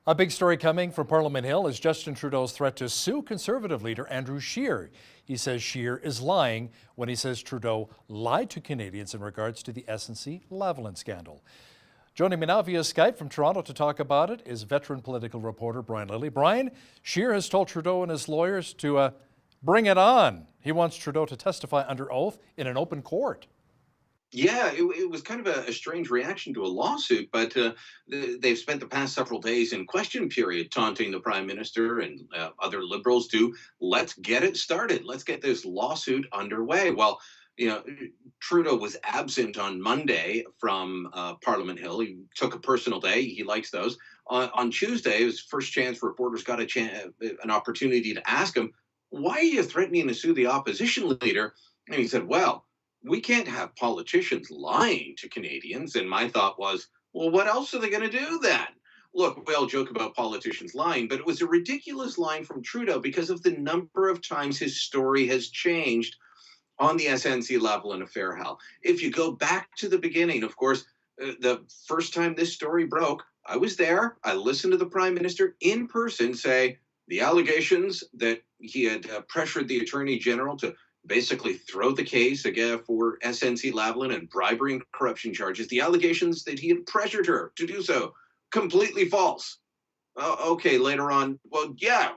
A big story coming from Parliament Hill is Justin Trudeau's threat to sue Conservative leader Andrew SCHEER. He says SCHEER is lying when he says Trudeau lied to Canadians in regards to the SNC-Lavalin scandal. Joining me now via Skype from Toronto to talk about it is veteran political reporter Brian Lilley. Brian, SCHEER has told Trudeau and his lawyers to bring it on. He wants Trudeau to testify under oath in an open court. Yeah, it was kind of a strange reaction to a lawsuit, but they've spent the past several days in question period taunting the Prime Minister and other Liberals to let's get it started. Let's get this lawsuit underway. Well, you know, Trudeau was absent on Monday from Parliament Hill. He took a personal day. He likes those. On Tuesday, his first chance reporters got an opportunity to ask him, why are you threatening to sue the opposition leader? And he said, well, we can't have politicians lying to Canadians. And my thought was, well, what else are they going to do then? Look, we all joke about politicians lying, but it was a ridiculous line from Trudeau because of the number of times his story has changed on the SNC-Lavalin affair, Hal. If you go back to the beginning, of course, the first time this story broke, I was there. I listened to the Prime Minister in person say the allegations that he had pressured the Attorney General to basically throw the case again for SNC-Lavalin and bribery and corruption charges. The allegations that he had pressured her to do so, completely false. Okay, later on, well, yeah,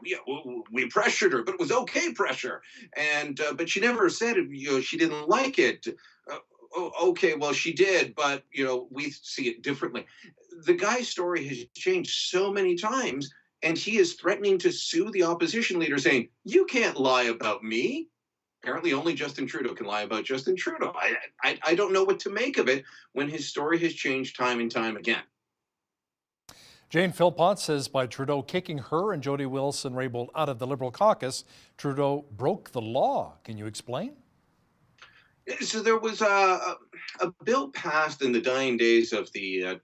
we pressured her, but it was okay pressure, and but she never said she didn't like it. Okay, well, she did, but we see it differently. The guy's story has changed so many times, and he is threatening to sue the opposition leader, saying, "You can't lie about me." Apparently only Justin Trudeau can lie about Justin Trudeau. I don't know what to make of it when his story has changed time and time again. Jane Philpott says by Trudeau kicking her and Jody Wilson-Raybould out of the Liberal caucus, Trudeau broke the law. Can you explain? So there was a bill passed in the dying days of the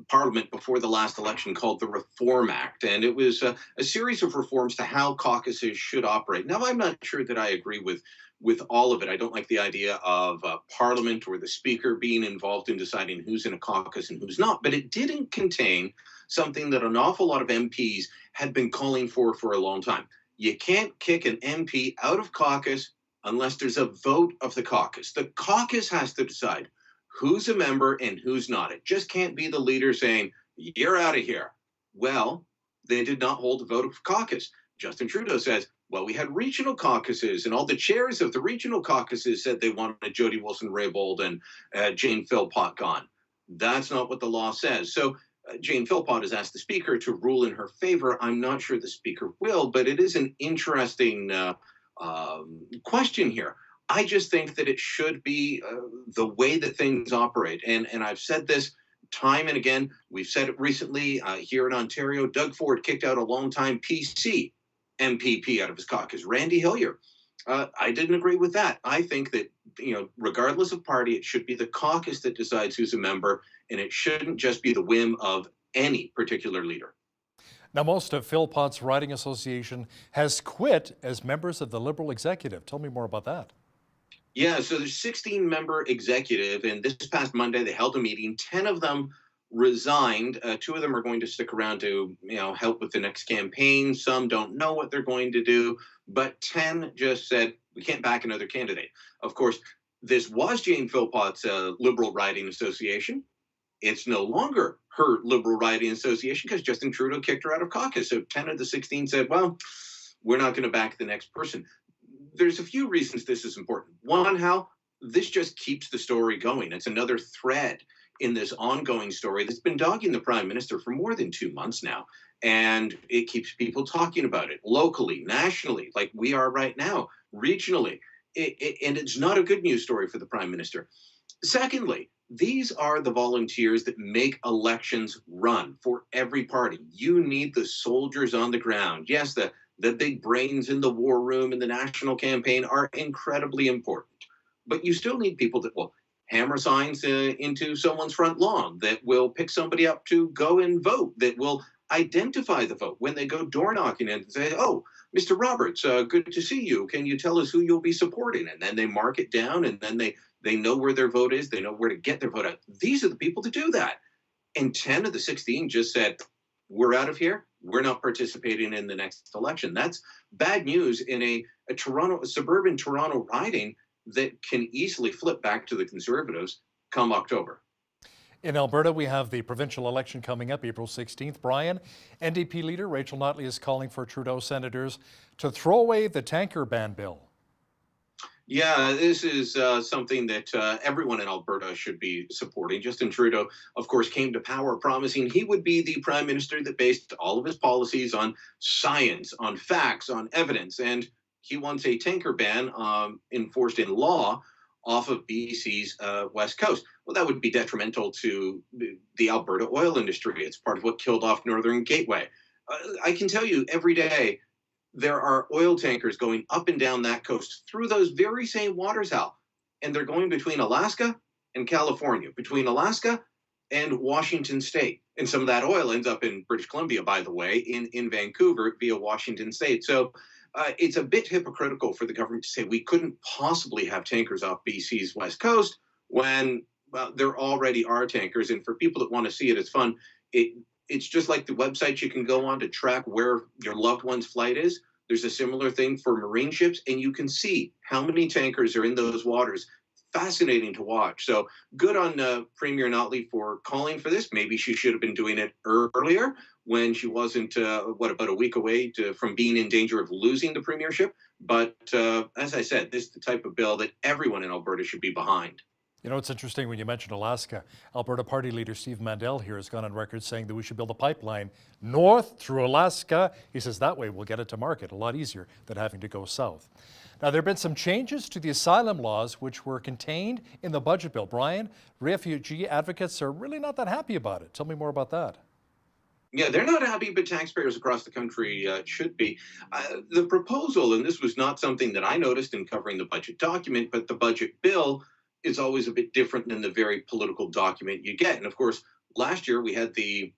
Parliament before the last election called the Reform Act, and it was a series of reforms to how caucuses should operate. Now, I'm not sure that I agree with all of it. I don't like the idea of Parliament or the Speaker being involved in deciding who's in a caucus and who's not, but it didn't contain something that an awful lot of MPs had been calling for a long time. You can't kick an MP out of caucus unless there's a vote of the caucus. The caucus has to decide who's a member and who's not. It just can't be the leader saying, you're out of here. Well, they did not hold a vote of caucus. Justin Trudeau says, well, we had regional caucuses, and all the chairs of the regional caucuses said they wanted Jody Wilson-Raybould and Jane Philpott gone. That's not what the law says. So Jane Philpott has asked the Speaker to rule in her favor. I'm not sure the Speaker will, but it is an interesting question here. I just think that it should be the way that things operate. And I've said this time and again. We've said it recently here in Ontario. Doug Ford kicked out a longtime PC MPP out of his caucus, Randy Hillier. I didn't agree with that. I think that, regardless of party, it should be the caucus that decides who's a member, and it shouldn't just be the whim of any particular leader. Now, most of Philpott's riding association has quit as members of the Liberal executive. Tell me more about that. Yeah, so there's 16-member executive, and this past Monday they held a meeting. 10 of them resigned. 2 of them are going to stick around to, help with the next campaign. Some don't know what they're going to do, but 10 just said, we can't back another candidate. Of course, this was Jane Philpott's Liberal riding association. It's no longer her Liberal riding association because Justin Trudeau kicked her out of caucus. So 10 of the 16 said, well, we're not going to back the next person. There's a few reasons this is important. One, how this just keeps the story going. It's another thread in this ongoing story that's been dogging the Prime Minister for more than 2 months now. And it keeps people talking about it locally, nationally, like we are right now, regionally. And it's not a good news story for the Prime Minister. Secondly, these are the volunteers that make elections run for every party. You need the soldiers on the ground. Yes, the big brains in the war room and the national campaign are incredibly important. But you still need people that will hammer signs into someone's front lawn, that will pick somebody up to go and vote, that will identify the vote when they go door knocking and say, oh, Mr. Roberts, good to see you. Can you tell us who you'll be supporting? And then they mark it down, and then they know where their vote is. They know where to get their vote out. These are the people to do that. And 10 of the 16 just said, we're out of here. We're not participating in the next election. That's bad news in a suburban Toronto riding that can easily flip back to the Conservatives come October. In Alberta, we have the provincial election coming up April 16th. Brian, NDP leader Rachel Notley is calling for Trudeau senators to throw away the tanker ban bill. Yeah, this is something that everyone in Alberta should be supporting. Justin Trudeau, of course, came to power promising he would be the prime minister that based all of his policies on science, on facts, on evidence. And he wants a tanker ban enforced in law off of BC's west coast. Well, that would be detrimental to the Alberta oil industry. It's part of what killed off Northern Gateway. I can tell you every day, there are oil tankers going up and down that coast through those very same waters, Hal. And they're going between Alaska and California, between Alaska and Washington State. And some of that oil ends up in British Columbia, by the way, in Vancouver via Washington State. So it's a bit hypocritical for the government to say we couldn't possibly have tankers off BC's west coast when there already are tankers. And for people that want to see it as fun, it's just like the website you can go on to track where your loved one's flight is. There's a similar thing for marine ships, and you can see how many tankers are in those waters. Fascinating to watch. So good on Premier Notley for calling for this. Maybe she should have been doing it earlier when she wasn't, about a week away from being in danger of losing the premiership. But as I said, this is the type of bill that everyone in Alberta should be behind. You know, it's interesting when you mentioned Alaska. Alberta Party leader Steve Mandel here has gone on record saying that we should build a pipeline north through Alaska. He says that way we'll get it to market a lot easier than having to go south. Now, there have been some changes to the asylum laws which were contained in the budget bill. Brian, refugee advocates are really not that happy about it. Tell me more about that. Yeah, they're not happy, but taxpayers across the country should be. The proposal, and this was not something that I noticed in covering the budget document, but the budget bill is always a bit different than the very political document you get. And of course, last year we had the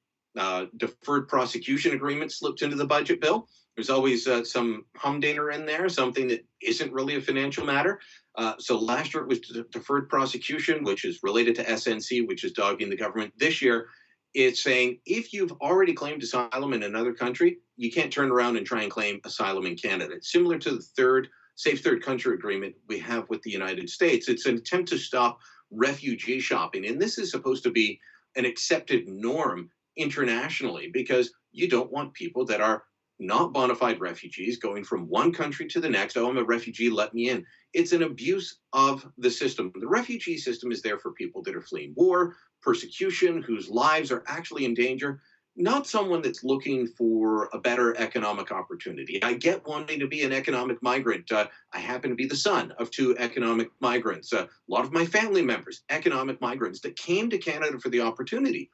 deferred prosecution agreement slipped into the budget bill. There's always some humdinger in there, something that isn't really a financial matter. So last year it was deferred prosecution, which is related to SNC, which is dogging the government. This year, it's saying if you've already claimed asylum in another country, you can't turn around and try and claim asylum in Canada. It's similar to the Safe Third Country agreement we have with the United States. It's an attempt to stop refugee shopping. And this is supposed to be an accepted norm internationally because you don't want people that are not bona fide refugees going from one country to the next. Oh, I'm a refugee, let me in. It's an abuse of the system. The refugee system is there for people that are fleeing war, persecution, whose lives are actually in danger, not someone that's looking for a better economic opportunity. I get wanting to be an economic migrant. I happen to be the son of two economic migrants. A lot of my family members, economic migrants that came to Canada for the opportunity.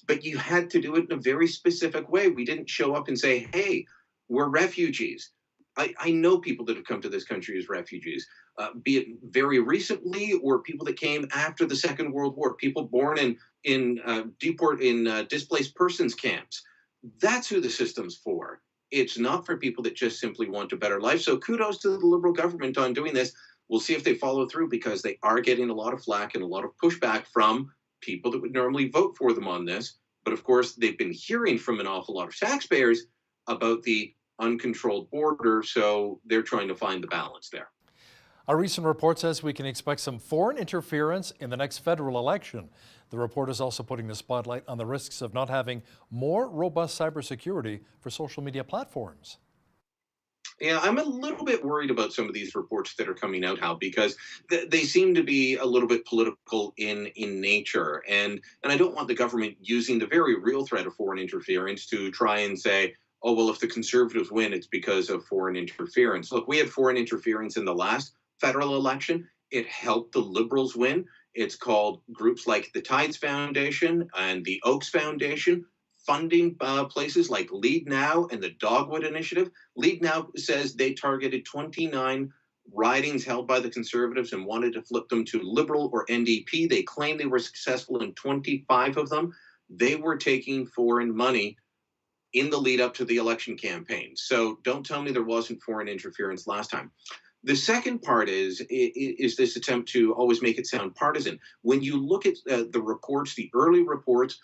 But you had to do it in a very specific way. We didn't show up and say, hey, we're refugees. I know people that have come to this country as refugees, be it very recently or people that came after the Second World War, people born in displaced persons camps. That's who the system's for. It's not for people that just simply want a better life. So kudos to the Liberal government on doing this. We'll see if they follow through because they are getting a lot of flack and a lot of pushback from people that would normally vote for them on this. But of course, they've been hearing from an awful lot of taxpayers about the uncontrolled border, so they're trying to find the balance there. A recent report says we can expect some foreign interference in the next federal election. The report is also putting the spotlight on the risks of not having more robust cybersecurity for social media platforms. Yeah, I'm a little bit worried about some of these reports that are coming out, Hal, because they seem to be a little bit political in nature. And I don't want the government using the very real threat of foreign interference to try and say, oh, well, if the Conservatives win, it's because of foreign interference. Look, we had foreign interference in the last federal election. It helped the Liberals win. It's called groups like the Tides Foundation and the Oaks Foundation funding places like Lead Now and the Dogwood Initiative. Lead Now says they targeted 29 ridings held by the Conservatives and wanted to flip them to Liberal or NDP. They claim they were successful in 25 of them. They were taking foreign money in the lead up to the election campaign. So don't tell me there wasn't foreign interference last time. The second part is this attempt to always make it sound partisan. When you look at the reports, the early reports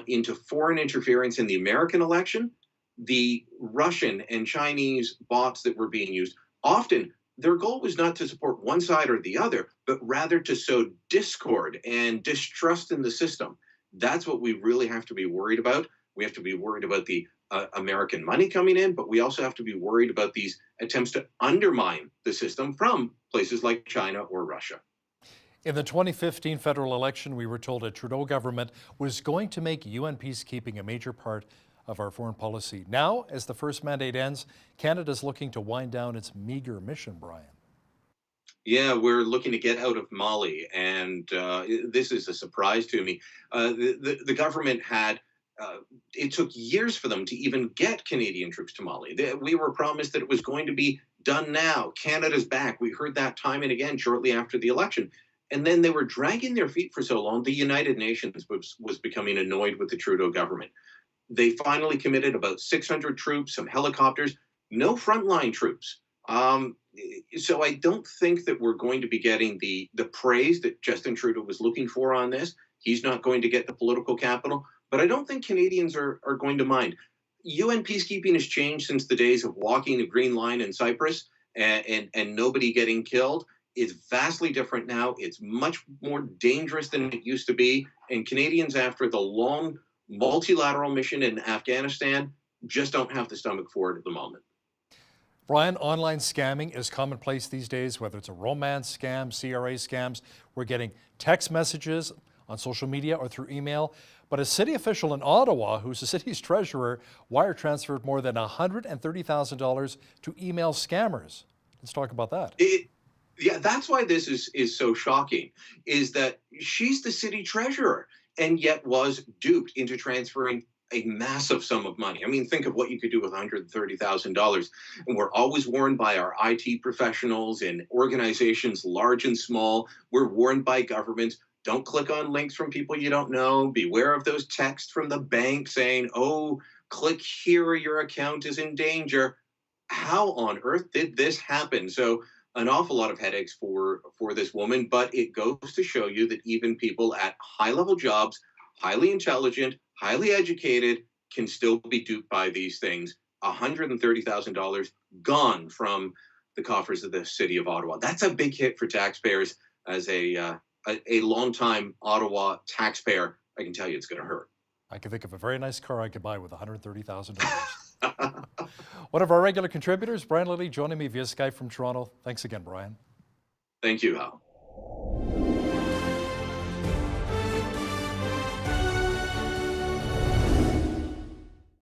into foreign interference in the American election, the Russian and Chinese bots that were being used, often their goal was not to support one side or the other, but rather to sow discord and distrust in the system. That's what we really have to be worried about. We have to be worried about the American money coming in, but we also have to be worried about these attempts to undermine the system from places like China or Russia. In the 2015 federal election, we were told a Trudeau government was going to make UN peacekeeping a major part of our foreign policy. Now, as the first mandate ends, Canada's looking to wind down its meager mission, Brian. Yeah, we're looking to get out of Mali, and this is a surprise to me. The government had, it took years for them to even get Canadian troops to Mali. We were promised that it was going to be done now. Canada's back. We heard that time and again shortly after the election. And then they were dragging their feet for so long, the United Nations was becoming annoyed with the Trudeau government. They finally committed about 600 troops, some helicopters, no frontline troops. So I don't think that we're going to be getting the praise that Justin Trudeau was looking for on this. He's not going to get the political capital, but I don't think Canadians are going to mind. UN peacekeeping has changed since the days of walking the Green Line in Cyprus and nobody getting killed. It's vastly different now. It's much more dangerous than it used to be. And Canadians, after the long multilateral mission in Afghanistan, just don't have the stomach for it at the moment. Brian, online scamming is commonplace these days, whether it's a romance scam, CRA scams. We're getting text messages on social media or through email. But a city official in Ottawa, who's the city's treasurer, wire transferred more than $130,000 to email scammers. Let's talk about that. Yeah, that's why this is so shocking, is that she's the city treasurer and yet was duped into transferring a massive sum of money. I mean, think of what you could do with $130,000. And we're always warned by our IT professionals in organizations large and small. We're warned by governments. Don't click on links from people you don't know. Beware of those texts from the bank saying, oh, click here or your account is in danger. How on earth did this happen? So an awful lot of headaches for this woman, but it goes to show you that even people at high-level jobs, highly intelligent, highly educated, can still be duped by these things. $130,000 gone from the coffers of the city of Ottawa. That's a big hit for taxpayers. As a longtime Ottawa taxpayer, I can tell you it's going to hurt. I can think of a very nice car I could buy with $130,000. One of our regular contributors, Brian Lilley, joining me via Skype from Toronto. Thanks again, Brian. Thank you, Hal.